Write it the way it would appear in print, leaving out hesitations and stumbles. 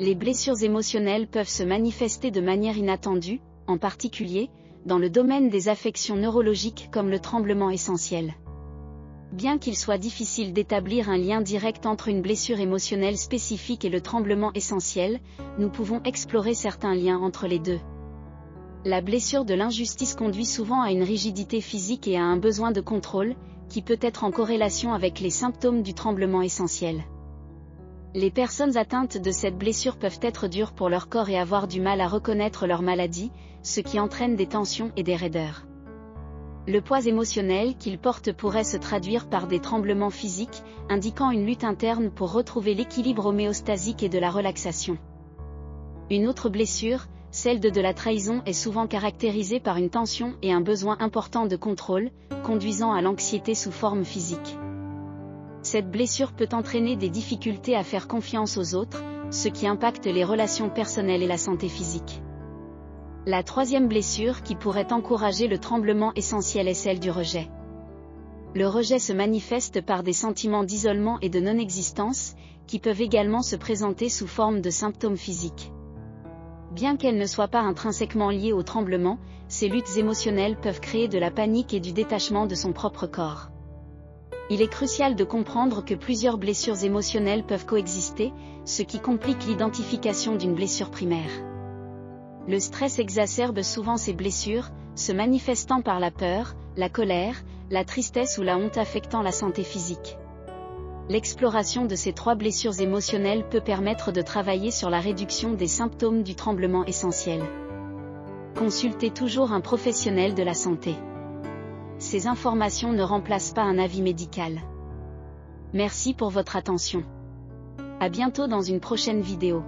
Les blessures émotionnelles peuvent se manifester de manière inattendue, en particulier, dans le domaine des affections neurologiques comme le tremblement essentiel. Bien qu'il soit difficile d'établir un lien direct entre une blessure émotionnelle spécifique et le tremblement essentiel, nous pouvons explorer certains liens entre les deux. La blessure de l'injustice conduit souvent à une rigidité physique et à un besoin de contrôle, qui peut être en corrélation avec les symptômes du tremblement essentiel. Les personnes atteintes de cette blessure peuvent être dures pour leur corps et avoir du mal à reconnaître leur maladie, ce qui entraîne des tensions et des raideurs. Le poids émotionnel qu'ils portent pourrait se traduire par des tremblements physiques, indiquant une lutte interne pour retrouver l'équilibre homéostasique et de la relaxation. Une autre blessure, celle de la trahison, est souvent caractérisée par une tension et un besoin important de contrôle, conduisant à l'anxiété sous forme physique. Cette blessure peut entraîner des difficultés à faire confiance aux autres, ce qui impacte les relations personnelles et la santé physique. La troisième blessure qui pourrait encourager le tremblement essentiel est celle du rejet. Le rejet se manifeste par des sentiments d'isolement et de non-existence, qui peuvent également se présenter sous forme de symptômes physiques. Bien qu'elles ne soient pas intrinsèquement liées au tremblement, ces luttes émotionnelles peuvent créer de la panique et du détachement de son propre corps. Il est crucial de comprendre que plusieurs blessures émotionnelles peuvent coexister, ce qui complique l'identification d'une blessure primaire. Le stress exacerbe souvent ces blessures, se manifestant par la peur, la colère, la tristesse ou la honte affectant la santé physique. L'exploration de ces trois blessures émotionnelles peut permettre de travailler sur la réduction des symptômes du tremblement essentiel. Consultez toujours un professionnel de la santé. Ces informations ne remplacent pas un avis médical. Merci pour votre attention. À bientôt dans une prochaine vidéo.